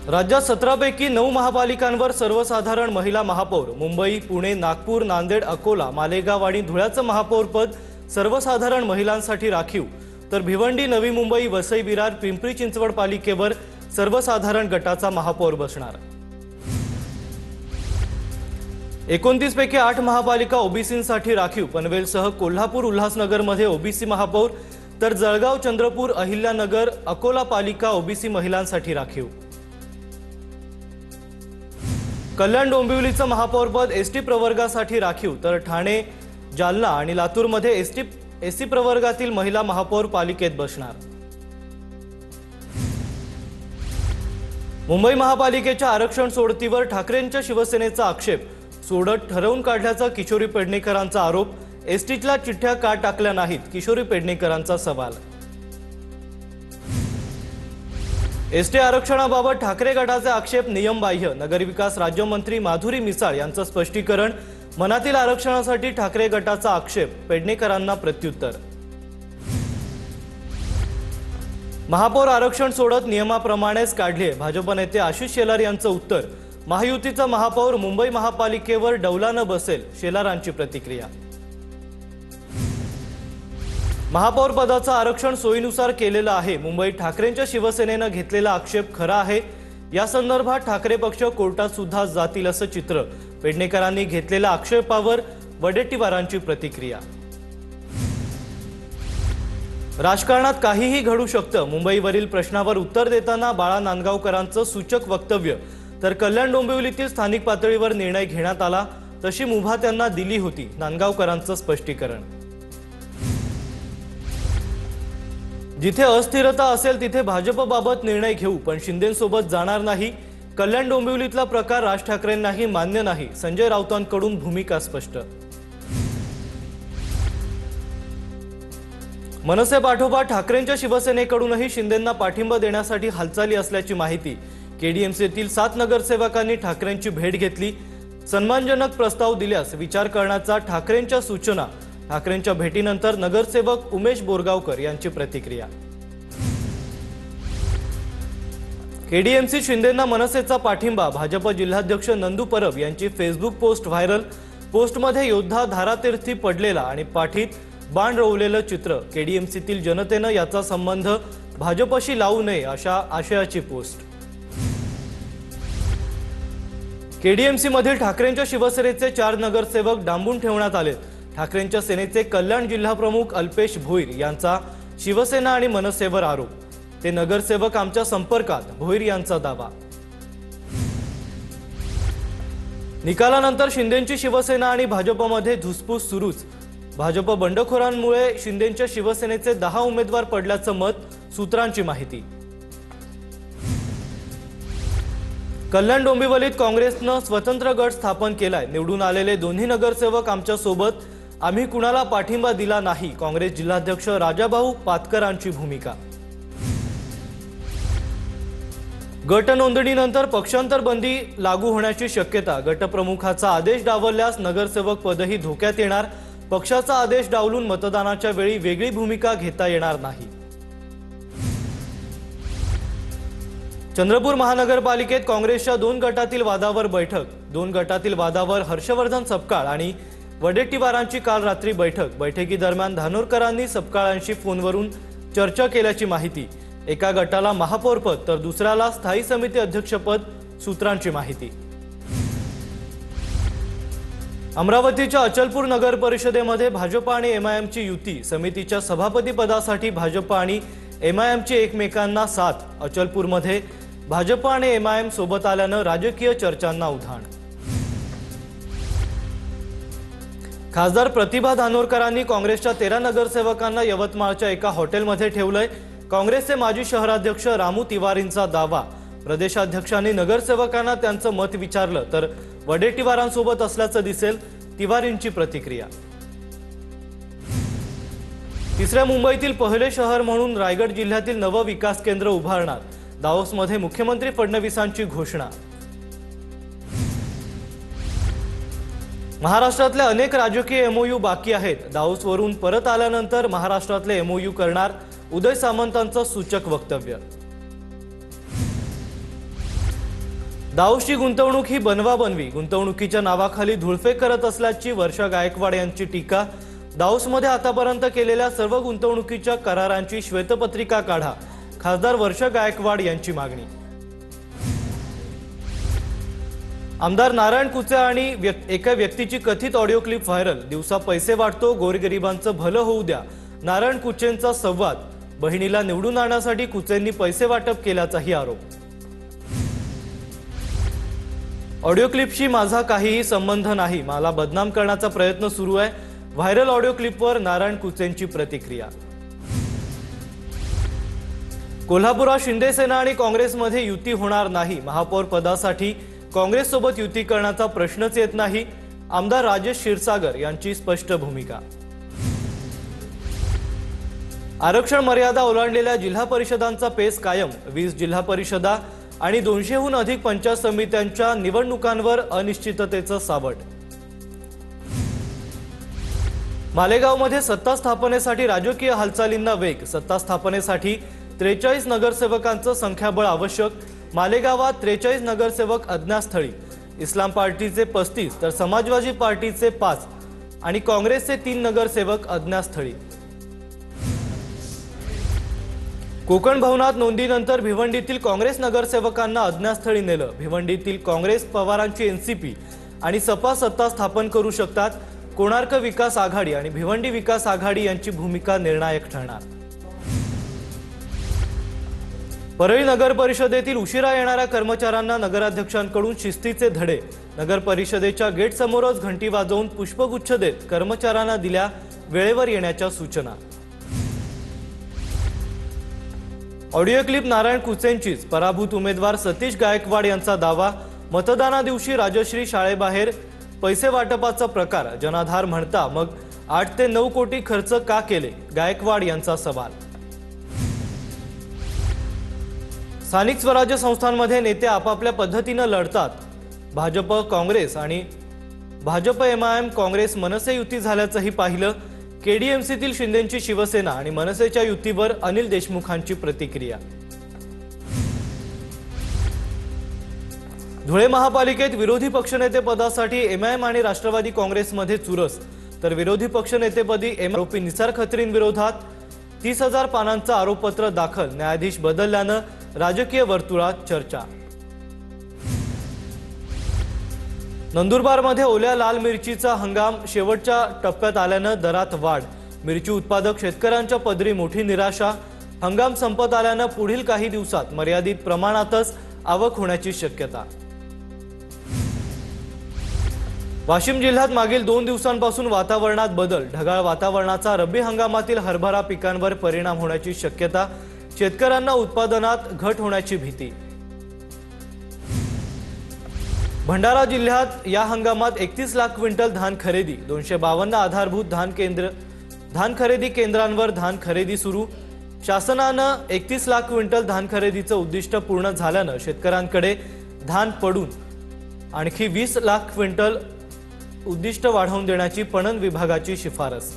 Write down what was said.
राज्यात 17 पैकी 9 महापालिकांवर सर्वसाधारण महिला महापौर। मुंबई, पुणे, नागपूर, नांदेड, अकोला, मालेगाव आणि धुळ्याचं महापौर पद सर्वसाधारण महिलांसाठी राखीव, तर भिवंडी, नवी मुंबई, वसई, विरार, पिंपरी चिंचवड पालिकेवर सर्वसाधारण गटाचा महापौर बसणार। 29 पैकी 8 महापालिका ओबीसींसाठी राखीव। पनवेलसह कोल्हापूर, उल्हासनगरमध्ये ओबीसी महापौर, तर जळगाव, चंद्रपूर, अहिल्यानगर, अकोला पालिका ओबीसी महिलांसाठी राखीव। कल्याण डोंबिवलीचं महापौरपद एसटी प्रवर्गासाठी राखीव, तर ठाणे, जालना आणि लातूरमध्ये एसटी प्रवर्गातील महिला महापौर पालिकेत बसणार। मुंबई महापालिकेच्या आरक्षण सोडतीवर ठाकरेंच्या शिवसेनेचा आक्षेप। सोडत ठरवून काढल्याचा किशोरी पेडणेकरांचा आरोप। एसटीतल्या चिठ्ठ्या का टाकल्या नाहीत, किशोरी पेडणेकरांचा सवाल। एसटी आरक्षणाबाबत ठाकरे गटाचे आक्षेप नियमबाह्य। नगरविकास राज्यमंत्री माधुरी मिसाळ यांचं स्पष्टीकरण। मनातील आरक्षणासाठी ठाकरे गटाचा आक्षेप, पेडणेकरांना प्रत्युत्तर। महापौर आरक्षण सोडत नियमाप्रमाणेच काढले, भाजप नेते आशिष शेलार यांचं उत्तर। महायुतीचा महापौर मुंबई महापालिकेवर डौलानं बसेल, शेलारांची प्रतिक्रिया। महापौर पदाचं आरक्षण सोयीनुसार केलेलं आहे। मुंबईत ठाकरेंच्या शिवसेनेनं घेतलेला आक्षेप खरा आहे। या संदर्भात ठाकरे पक्ष कोर्टात सुद्धा जातील असं चित्र। पेडणेकरांनी घेतलेल्या आक्षेपावर वडेट्टीवारांची प्रतिक्रिया। राजकारणात काहीही घडू शकतं, मुंबईवरील प्रश्नावर उत्तर देताना बाळा नांदगावकरांचं सूचक वक्तव्य। तर कल्याण डोंबिवलीतील स्थानिक पातळीवर निर्णय घेण्यात आला, तशी मुभा त्यांना दिली होती, नांदगावकरांचं स्पष्टीकरण। जिथे अस्थिरता असेल तिथे भाजपबाबत निर्णय घेऊ, पण शिंदेंसोबत जाणार नाही। कल्याण डोंबिवलीतला प्रकार राज ठाकरेंनाही मान्य नाही, संजय राऊतांकडून भूमिका स्पष्ट। मनसे पाठोपाठ ठाकरेंच्या शिवसेनेकडूनही शिंदेंना पाठिंबा देण्यासाठी हालचाली असल्याची माहिती। केडीएमसीतील 7 नगरसेवकांनी ठाकरेंची भेट घेतली। सन्मानजनक प्रस्ताव दिल्यास विचार करण्याचा ठाकरेंच्या सूचना। ठाकरेंच्या भेटीनंतर नगरसेवक उमेश बोरगावकर यांची प्रतिक्रिया। केडीएमसी शिंदेंना मनसेचा पाठिंबा। भाजप जिल्हाध्यक्ष नंदू परब यांची फेसबुक पोस्ट व्हायरल। पोस्टमध्ये योद्धा धारातीर्थी पडलेला आणि पाठीत बाण रोवलेलं चित्र। केडीएमसीतील जनतेनं याचा संबंध भाजपशी लावू नये अशा आशयाची पोस्ट। केडीएमसी मधील ठाकरेंच्या शिवसेनेचे 4 नगरसेवक डांबून ठेवण्यात आले। ठाकरेंच्या सेनेचे कल्याण जिल्हाप्रमुख अल्पेश भोईर यांचा शिवसेना आणि मनसेवर आरोप। ते नगरसेवक आमच्या संपर्कात, भोईर यांचा दावा। निकालानंतर शिंदेंची शिवसेना आणि भाजपमध्ये धुसफूस सुरूच। भाजप बंडखोरांमुळे शिंदेंच्या शिवसेनेचे 10 उमेदवार पडल्याचं मत, सूत्रांची माहिती। कल्याण डोंबिवलीत काँग्रेसनं स्वतंत्र गट स्थापन केलाय। निवडून आलेले दोन्ही नगरसेवक आमच्या सोबत, आम्ही कुणाला पाठिंबा दिला नाही, काँग्रेस जिल्हाध्यक्ष राजाभाऊ पातकरांची भूमिका। गट नोंदणीनंतर पक्षांतर बंदी लागू होण्याची शक्यता। गटप्रमुखाचा आदेश डावलल्यास नगरसेवक पदही धोक्यात येणार। पक्षाचा आदेश डावलून मतदानाच्या वेळी वेगळी भूमिका घेता येणार नाही। चंद्रपूर महानगरपालिकेत काँग्रेसच्या 2 गटातील वादावर बैठक। 2 गटातील वादावर हर्षवर्धन सपकाळ आणि वडेट्टीवारांची काल रात्री बैठक। बैठकीदरम्यान धानोरकरांनी सपकाळांशी फोनवरून चर्चा केल्याची माहिती। एका गटाला महापौरपद तर दुसऱ्याला स्थायी समिती अध्यक्षपद, सूत्रांची माहिती। अमरावतीच्या अचलपूर नगर परिषदेमध्ये भाजप आणि एमआयएमची युती। समितीच्या सभापती पदासाठी भाजप आणि एमआयएमची एकमेकांना साथ। अचलपूरमध्ये भाजप आणि एमआयएम सोबत आल्यानं राजकीय चर्चांना उधाण। खासदार प्रतिभा धानोरकरांनी काँग्रेसच्या 13 नगरसेवकांना यवतमाळच्या एका हॉटेलमध्ये ठेवलंय। काँग्रेसचे माजी शहराध्यक्ष रामू तिवारींचा दावा। प्रदेशाध्यक्षांनी नगरसेवकांना त्यांचं मत विचारलं तर वडेट्टीवारांसोबत असल्याचं दिसेल, तिवारींची प्रतिक्रिया। तिसऱ्या मुंबईतील पहिले शहर म्हणून रायगड जिल्ह्यातील नवं विकास केंद्र उभारणार। दावोसमध्ये मुख्यमंत्री फडणवीसांची घोषणा। महाराष्ट्रातले अनेक राजकीय एमओयू बाकी आहेत। दावोसवरून परत आल्यानंतर महाराष्ट्रातले एमओयू करणार, उदय सामंतांचं सूचक वक्तव्य। दाऊसची गुंतवणूक ही बनवाबनवी, गुंतवणुकीच्या नावाखाली धुळफेक करत असल्याची वर्षा गायकवाड यांची टीका। दाऊसमध्ये आतापर्यंत केलेल्या सर्व गुंतवणुकीच्या करारांची श्वेतपत्रिका काढा, खासदार वर्षा गायकवाड यांची मागणी। आमदार नारायण कुचे आणि एका व्यक्तीची कथित ऑडिओ क्लिप व्हायरल। दिवसा पैसे वाटतो, गोरगरिबांचं भलं होऊ द्या, नारायण कुचेंचा संवाद। बहिणीला निवडून आणण्यासाठी कुचेंनी पैसे वाटप केल्याचाही आरोप। ऑडिओ क्लिपशी माझा काहीही संबंध नाही, मला बदनाम करण्याचा प्रयत्न सुरू आहे। व्हायरल ऑडिओ क्लिपवर नारायण कुचेंची प्रतिक्रिया। कोल्हापुरात शिंदे सेना आणि काँग्रेसमध्ये युती होणार नाही, महापौर पदासाठी काँग्रेस सोबत युती करण्याचा प्रश्नच येत नाही, आमदार राजेश क्षीरसागर यांची स्पष्ट भूमिका। आरक्षण मर्यादा ओलांडलेल्या जिल्हा परिषदांचा पेच कायम, 20 जिल्हा परिषदा आणि 200हून अधिक पंचायत समित्यांच्या निवडणुकांवर अनिश्चिततेचं सावट। मालेगावमध्ये सत्ता स्थापनेसाठी राजकीय हालचालींना वेग, सत्ता स्थापनेसाठी 43 नगरसेवकांचं संख्याबळ आवश्यक। मालेगावात 43 नगरसेवक अज्ञातस्थळी, इस्लाम पार्टीचे 35 तर समाजवादी पार्टीचे 5 आणि काँग्रेसचे 3 नगरसेवक अज्ञातस्थळी। कोकण भवनात नोंदीनंतर भिवंडीतील काँग्रेस नगरसेवकांना अज्ञातस्थळी नेलं। भिवंडीतील काँग्रेस पवारांची एनसीपी आणि सपा सत्ता स्थापन करू शकतात, कोणार्क विकास आघाडी आणि भिवंडी विकास आघाडी यांची भूमिका निर्णायक ठरणार। परळी नगर परिषदेतील उशिरा येणाऱ्या कर्मचाऱ्यांना नगराध्यक्षांकडून शिस्तीचे धडे, नगर परिषदेच्या गेट समोरच घंटी वाजवून पुष्पगुच्छ देत कर्मचाऱ्यांना दिल्या वेळेवर येण्याच्या सूचना। ऑडिओ क्लिप नारायण कुचेंचीच, पराभूत उमेदवार सतीश गायकवाड यांचा दावा। मतदाना दिवशी राजश्री शाळेबाहेर पैसे वाटपाचा प्रकार, जनाधार म्हणता मग 8 ते 9 कोटी खर्च का केले, गायकवाड यांचा सवाल। स्थानिक स्वराज्य संस्थांमध्ये नेते आपापल्या पद्धतीने लढतात, भाजप काँग्रेस आणि भाजप एमआयएम काँग्रेस मनसे युती झाल्याचंही पाहिलं। केडीएमसीतील शिंदेंची शिवसेना आणि मनसेच्या युतीवर अनिल देशमुखांची प्रतिक्रिया। धुळे महापालिकेत विरोधी पक्षनेते पदासाठी एमआयएम आणि राष्ट्रवादी काँग्रेसमध्ये चुरस, तर विरोधी पक्षनेतेपदी आरोपी निसार खत्रींविरोधात 30,000 पानांचं आरोपपत्र दाखल, न्यायाधीश बदलल्यानं राजकीय वर्तुळात चर्चा। नंदुरबारमध्ये ओल्या लाल मिरचीचा हंगाम शेवटच्या टप्प्यात आल्यानं दरात वाढ, मिरची उत्पादक शेतकऱ्यांच्या पदरी मोठी निराशा। हंगाम संपत आल्यानं पुढील काही दिवसात मर्यादित प्रमाणातच आवक होण्याची शक्यता। वाशिम जिल्ह्यात मागील 2 दिवसांपासून वातावरणात बदल, ढगाळ वातावरणाचा रब्बी हंगामातील हरभरा पिकांवर परिणाम होण्याची शक्यता, शेतकऱ्यांना उत्पादनात घट होण्याची भीती। भंडारा जिल्ह्यात या हंगामात 31 लाख क्विंटल धान खरेदी, 252 आधारभूत धान खरेदी केंद्रांवर धान खरेदी सुरू। शासनानं 31 लाख क्विंटल धान खरेदीचं उद्दिष्ट पूर्ण झाल्यानं शेतकऱ्यांकडे धान पडून आणखी 20 लाख क्विंटल उद्दिष्ट वाढवून देण्याची पणन विभागाची शिफारस।